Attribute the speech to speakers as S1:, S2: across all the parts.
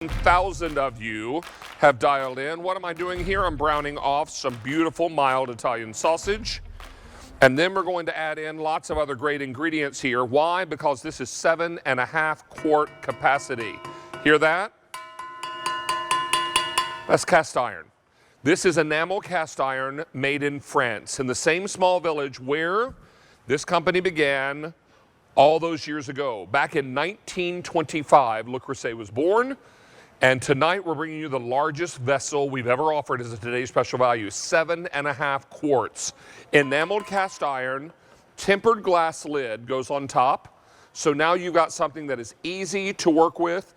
S1: 1,000 of you have dialed in. What am I doing here? I'm browning off some beautiful mild Italian sausage. And then we're going to add in lots of other great ingredients here. Why? Because this is 7.5 quart capacity. Hear that? That's cast iron. This is enamel cast iron made in France, in the same small village where this company began all those years ago. Back in 1925, Le Creuset was born. And tonight we're bringing you the largest vessel we've ever offered as a today's special value, 7.5 quarts. Enameled cast iron, tempered glass lid goes on top. So now you've got something that is easy to work with.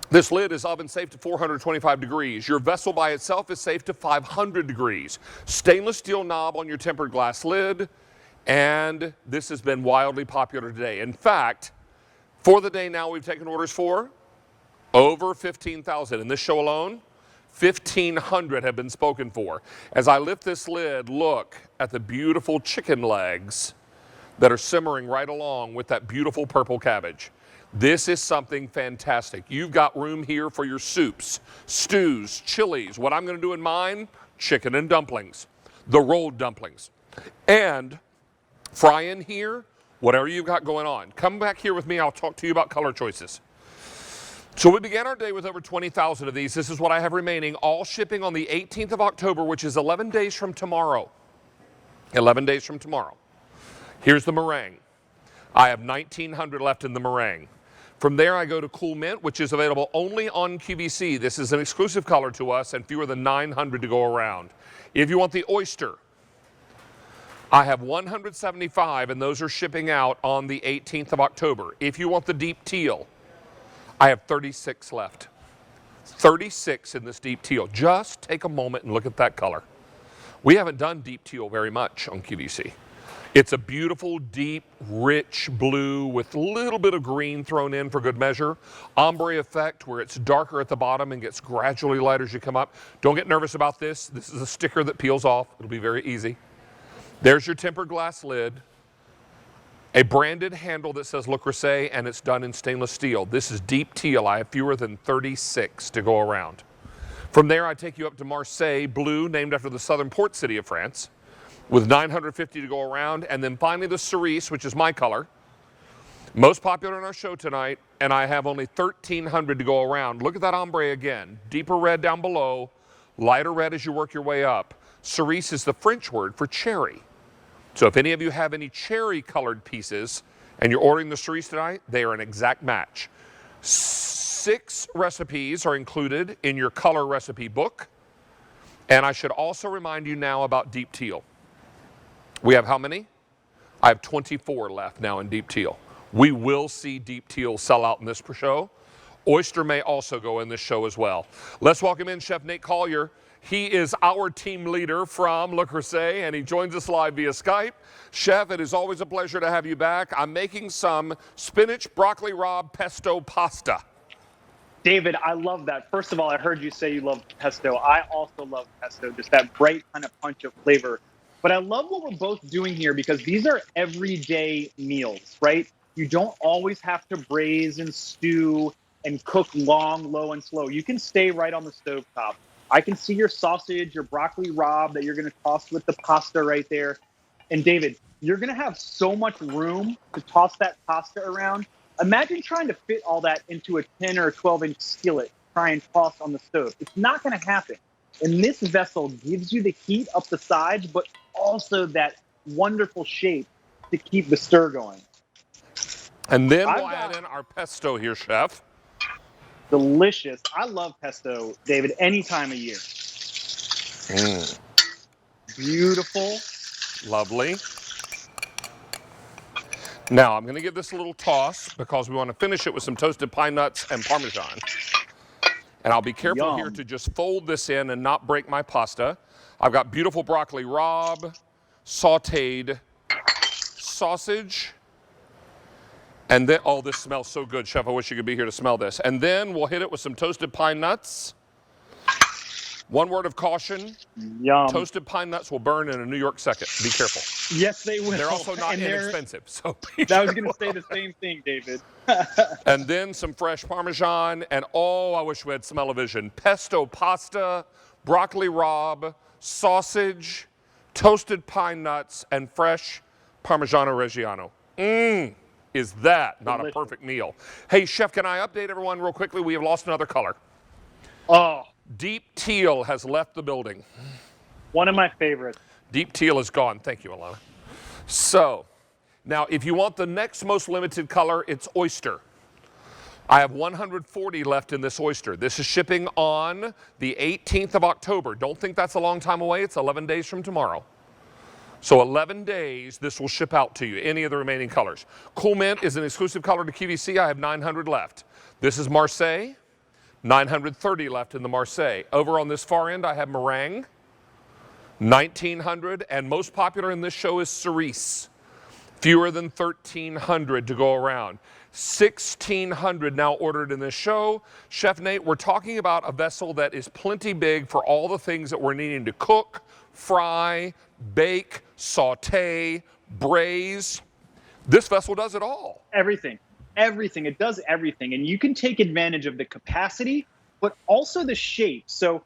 S1: This lid is oven safe to 425 degrees. Your vessel by itself is safe to 500 degrees. Stainless steel knob on your tempered glass lid. And this has been wildly popular today. In fact, for the day now we've taken orders for over 15,000. In this show alone, 1,500 have been spoken for. As I lift this lid, look at the beautiful chicken legs that are simmering right along with that beautiful purple cabbage. This is something fantastic. You've got room here for your soups, stews, chilies. What I'm going to do in mine, chicken and dumplings, the rolled dumplings. And fry in here, whatever you've got going on. Come back here with me, I'll talk to you about color choices. So we began our day with over 20,000 of these. This is what I have remaining, all shipping on the 18th of October, which is 11 days from tomorrow. 11 days from tomorrow. Here's the meringue. I have 1,900 left in the meringue. From there, I go to Cool Mint, which is available only on QVC. This is an exclusive color to us and fewer than 900 to go around. If you want the oyster, I have 175, and those are shipping out on the 18th of October. If you want the deep teal, I have 36 left. 36 in this deep teal. Just take a moment and look at that color. We haven't done deep teal very much on QVC. It's a beautiful, deep, rich blue with a little bit of green thrown in for good measure. Ombre effect where it's darker at the bottom and gets gradually lighter as you come up. Don't get nervous about this. This is a sticker that peels off. It'll be very easy. There's your tempered glass lid. A branded handle that says Le Creuset, and it's done in stainless steel. This is deep teal. I have fewer than 36 to go around. From there, I take you up to Marseille, blue, named after the southern port city of France, with 950 to go around. And then finally the cerise, which is my color, most popular in our show tonight, and I have only 1,300 to go around. Look at that ombre again. Deeper red down below, lighter red as you work your way up. Cerise is the French word for cherry. So if any of you have any cherry colored pieces and you're ordering the cerise tonight, they are an exact match. 6 recipes are included in your color recipe book. And I should also remind you now about deep teal. We have how many? I have 24 left now in deep teal. We will see deep teal sell out in this show. Oyster may also go in this show as well. Let's welcome in Chef Nate Collier. He is our team leader from Le Creuset, and he joins us live via Skype. Chef, it is always a pleasure to have you back. I'm making some spinach, broccoli rabe, pesto pasta.
S2: David, I love that. First of all, I heard you say you love pesto. I also love pesto, just that bright kind of punch of flavor. But I love what we're both doing here because these are everyday meals, right? You don't always have to braise and stew and cook long, low, and slow. You can stay right on the stovetop. I can see your sausage, your broccoli rabe that you're going to toss with the pasta right there. And David, you're going to have so much room to toss that pasta around. Imagine trying to fit all that into a 10 or 12-inch skillet, try and toss on the stove. It's not going to happen. And this vessel gives you the heat up the sides, but also that wonderful shape to keep the stir going.
S1: And then we'll add in our pesto here, Chef.
S2: Delicious. I love pesto, David, any time of year. Beautiful.
S1: Lovely. Now, I'm going to give this a little toss because we want to finish it with some toasted pine nuts and Parmesan. And I'll be careful here to just fold this in and not break my pasta. I've got beautiful broccoli rabe, sauteed sausage. And then, oh, this smells so good, Chef. I wish you could be here to smell this. And then we'll hit it with some toasted pine nuts. One word of caution.
S2: Yum.
S1: Toasted pine nuts will burn in a New York second. Be careful.
S2: Yes, they will.
S1: They're also not
S2: And
S1: inexpensive. So
S2: I was going to say the same thing, David.
S1: And then some fresh Parmesan, and oh, I wish we had smell-o-vision. Pesto pasta, broccoli rabe, sausage, toasted pine nuts, and fresh Parmigiano Reggiano. Is that not
S2: Delicious.
S1: a perfect meal? Hey, Chef, can I update everyone real quickly? We have lost another color.
S2: Oh,
S1: Deep teal has left the building.
S2: one of my favorites.
S1: Deep teal is gone. Thank you, Alana. So, now if you want the next most limited color, it's oyster. I have 140 left in this oyster. This is shipping on the 18th of October. Don't think that's a long time away. It's 11 days from tomorrow. So 11 days, this will ship out to you, any of the remaining colors. Cool Mint is an exclusive color to QVC. I have 900 left. This is Marseille, 930 left in the Marseille. Over on this far end, I have meringue, 1,900, and most popular in this show is cerise. Fewer than 1,300 to go around. 1,600 now ordered in this show. Chef Nate, we're talking about a vessel that is plenty big for all the things that we're needing to cook, fry, bake, saute, braise. This vessel does it all.
S2: Everything. Everything. It does everything. And you can take advantage of the capacity, but also the shape. So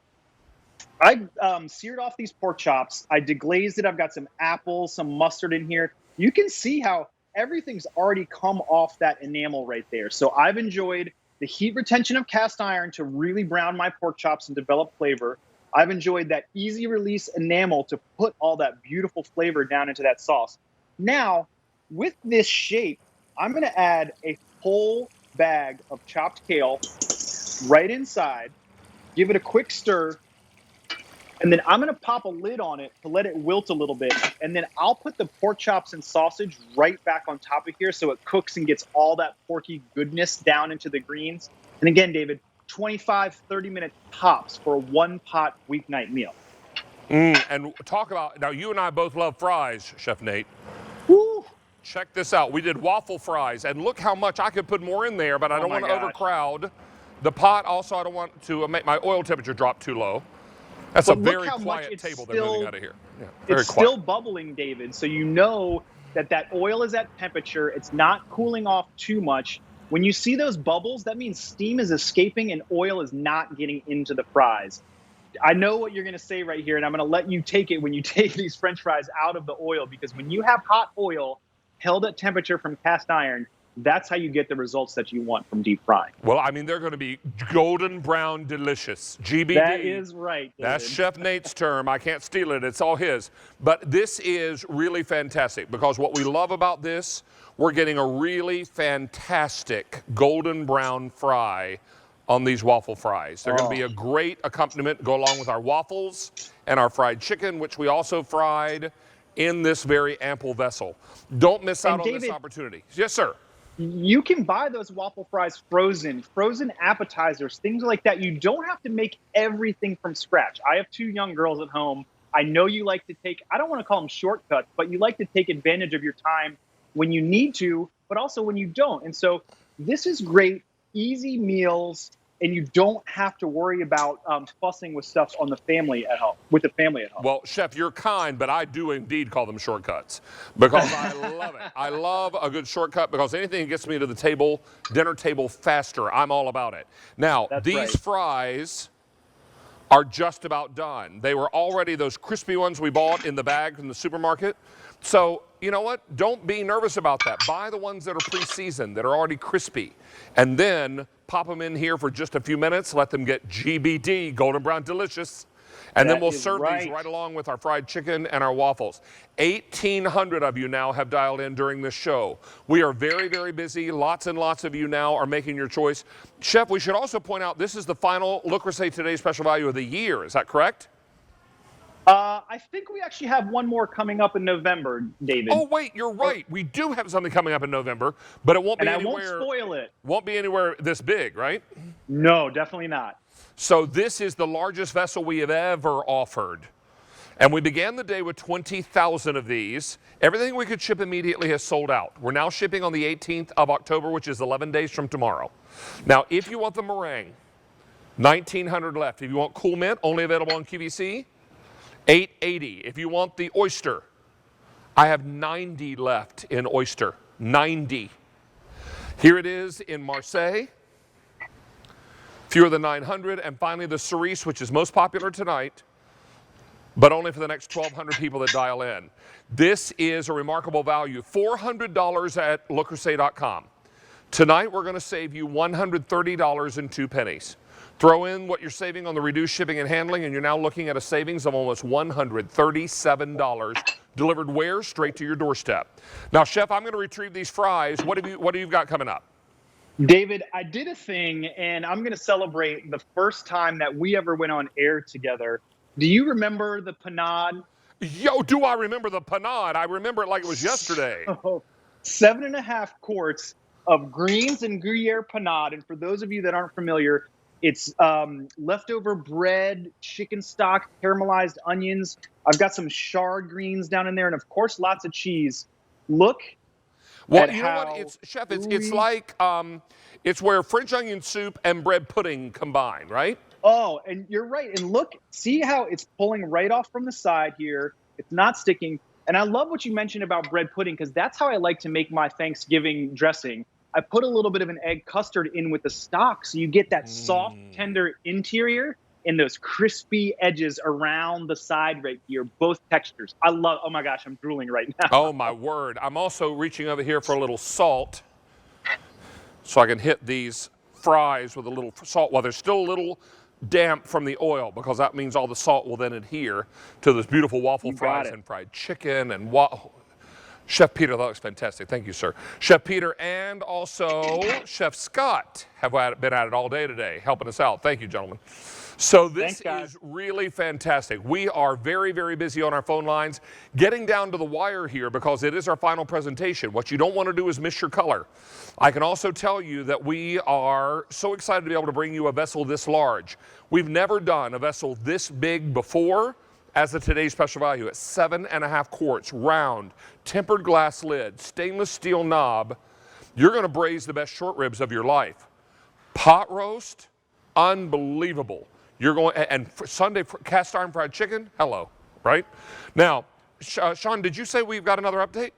S2: I seared off these pork chops. I deglazed it. I've got some apples, some mustard in here. You can see how everything's already come off that enamel right there. So I've enjoyed the heat retention of cast iron to really brown my pork chops and develop flavor. I've enjoyed that easy release enamel to put all that beautiful flavor down into that sauce. Now, with this shape, I'm going to add a whole bag of chopped kale right inside, give it a quick stir, and then I'm going to pop a lid on it to let it wilt a little bit. And then I'll put the pork chops and sausage right back on top of here so it cooks and gets all that porky goodness down into the greens. And again, David, 25, 30-minute tops for a one-pot weeknight meal.
S1: And talk about, now you and I both love fries, Chef Nate.
S2: Woo!
S1: Check this out. We did waffle fries, and look how much I could put more in there, but I don't want to overcrowd the pot. Also, I don't want to make my oil temperature drop too low. That's a very quiet table they're moving out of here. Yeah, very
S2: it's
S1: quiet.
S2: still bubbling, David, so you know that that oil is at temperature. It's not cooling off too much. When you see those bubbles, that means steam is escaping and oil is not getting into the fries. I know what you're going to say right here, and I'm going to let you take it when you take these French fries out of the oil, because when you have hot oil held at temperature from cast iron, that's how you get the results that you want from deep frying.
S1: Well, I mean, they're going to be golden brown delicious. GBD.
S2: That is right, David.
S1: That's Chef Nate's term. I can't steal it. It's all his. But this is really fantastic, because what we love about this, we're getting a really fantastic golden brown fry on these waffle fries. They're going to be a great accompaniment to go along with our waffles and our fried chicken, which we also fried in this very ample vessel. Don't miss out on this opportunity. Yes, sir.
S2: You can buy those waffle fries frozen appetizers, things like that. You don't have to make everything from scratch. I have 2 young girls at home. I know you like to take, I don't want to call them shortcuts, but you like to take advantage of your time when you need to, but also when you don't. And so this is great, easy meals, and you don't have to worry about fussing with stuff on the family at home, with the family at home.
S1: Well, Chef, you're kind, but I do indeed call them shortcuts, because I love it. I love a good shortcut, because anything that gets me to the table, dinner table faster, I'm all about it. Now, these fries are just about done. They were already those crispy ones we bought in the bag from the supermarket. So, you know what? Don't be nervous about that. Buy the ones that are pre-seasoned, that are already crispy, and then pop them in here for just a few minutes. Let them get GBD, golden brown delicious. And then we'll serve these right along with our fried chicken and our waffles. 1,800 of you now have dialed in during this show. We are very, very busy. Lots and lots of you now are making your choice. Chef, we should also point out this is the final Le Creuset Today Special Value of the year. Is that correct?
S2: I think we actually have one more coming up in November, David.
S1: Oh, wait, you're right. We do have something coming up in November, but it won't be anywhere.
S2: And I won't spoil it.
S1: Won't be anywhere this big, right?
S2: No, definitely not.
S1: So this is the largest vessel we have ever offered. And we began the day with 20,000 of these. Everything we could ship immediately has sold out. We're now shipping on the 18th of October, which is 11 days from tomorrow. Now, if you want the meringue, 1,900 left. If you want Cool Mint, only available on QVC, $8.80. If you want the oyster, I have 90 left in oyster. 90. Here it is in Marseille. Fewer than 900. And finally the cerise, which is most popular tonight, but only for the next 1,200 people that dial in. This is a remarkable value. $400 at lecreuset.com. Tonight we're going to save you $130.02. Throw in what you're saving on the reduced shipping and handling, and you're now looking at a savings of almost $137 delivered where? Straight to your doorstep. Now, Chef, I'm going to retrieve these fries. What have you got coming up?
S2: David, I did a thing, and I'm going to celebrate the first time that we ever went on air together. Do you remember the panade?
S1: Yo, do I remember the panade? I remember it like it was yesterday.
S2: 7.5 quarts of greens and Gruyere panade. And for those of you that aren't familiar, it's leftover bread, chicken stock, caramelized onions. I've got some chard greens down in there, and of course, lots of cheese. Look.
S1: Well, you know what, Chef, it's like, it's where French onion soup and bread pudding combine, right?
S2: Oh, and you're right. And look, see how it's pulling right off from the side here. It's not sticking. And I love what you mentioned about bread pudding, because that's how I like to make my Thanksgiving dressing. I put a little bit of an egg custard in with the stock, so you get that soft, tender interior and those crispy edges around the side right here, both textures. I love, oh my gosh, I'm drooling right now.
S1: Oh my word. I'm also reaching over here for a little salt so I can hit these fries with a little salt while they're still a little damp from the oil, because that means all the salt will then adhere to those beautiful waffle fries and fried chicken and Chef Peter, that looks fantastic. Thank you, sir. Chef Peter and also Chef Scott have been at it all day today, helping us out. Thank you, gentlemen. So this is really fantastic. We are very, very busy on our phone lines, getting down to the wire here because it is our final presentation. What you don't want to do is miss your color. I can also tell you that we are so excited to be able to bring you a vessel this large. We've never done a vessel this big before as a today's special value at 7.5 quarts, round, tempered glass lid, stainless steel knob. You're going to braise the best short ribs of your life. Pot roast, unbelievable. You're going, and Sunday cast iron fried chicken, hello, right? Now, Sean, did you say we've got another update?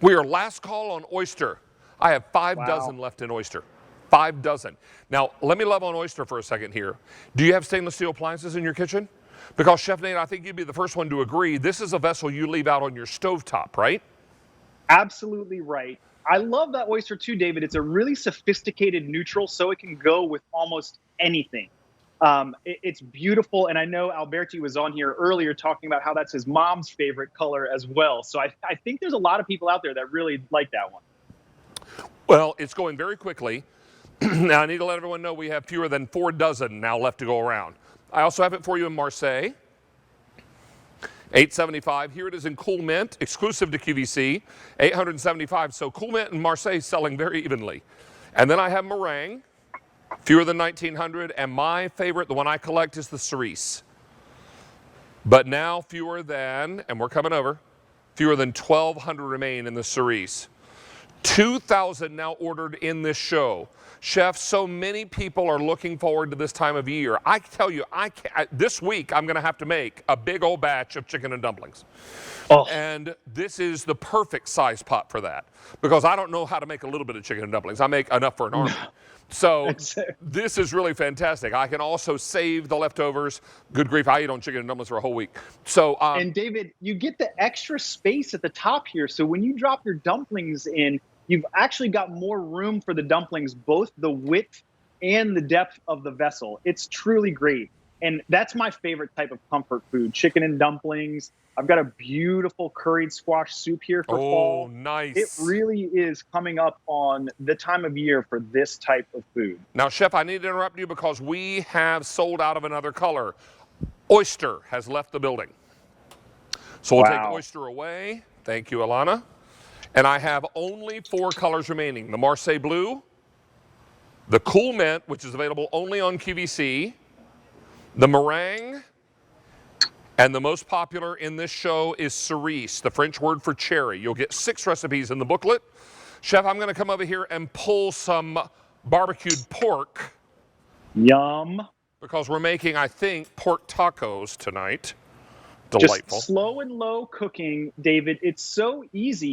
S1: We are last call on oyster. I have 5 dozen left in oyster. 5 dozen. Now, let me love on oyster for a second here. Do you have stainless steel appliances in your kitchen? Because Chef Nate, I think you'd be the first one to agree, this is a vessel you leave out on your stovetop, right?
S2: Absolutely right. I love that oyster too, David. It's a really sophisticated neutral, so it can go with almost anything. It's beautiful, and I know Alberti was on here earlier talking about how that's his mom's favorite color as well. So I think there's a lot of people out there that really like that one.
S1: Well, it's going very quickly. Now, I need to let everyone know we have fewer than 4 dozen now left to go around. I also have it for you in Marseille. $875. Here it is in Cool Mint, exclusive to QVC, $875. So Cool Mint and Marseille selling very evenly. And then I have meringue, fewer than 1,900. And my favorite, the one I collect, is the cerise. But now fewer than, and we're coming over, fewer than 1,200 remain in the cerise. 2,000 now ordered in this show. Chef, so many people are looking forward to this time of year. I tell you, this week I'm going to have to make a big old batch of chicken and dumplings. Oh. And this is the perfect size pot for that, because I don't know how to make a little bit of chicken and dumplings. I make enough for an army. So this is really fantastic. I can also save the leftovers. Good grief, I eat on chicken and dumplings for a whole week. So
S2: and David, you get the extra space at the top here. So when you drop your dumplings in, you've actually got more room for the dumplings, both the width and the depth of the vessel. It's truly great. And that's my favorite type of comfort food, chicken and dumplings. I've got a beautiful curried squash soup here for fall.
S1: Oh, nice.
S2: It really is coming up on the time of year for this type of food.
S1: Now, Chef, I need to interrupt you because we have sold out of another color. Oyster has left the building. So we'll take oyster away. Thank you, Alana. And I have only 4 colors remaining. The Marseille Blue, the Cool Mint, which is available only on QVC, the Meringue, and the most popular in this show is cerise, the French word for cherry. You'll get 6 recipes in the booklet. Chef, I'm going to come over here and pull some barbecued pork.
S2: Yum.
S1: Because we're making, I think, pork tacos tonight. Delightful.
S2: Just slow and low cooking, David. It's so easy.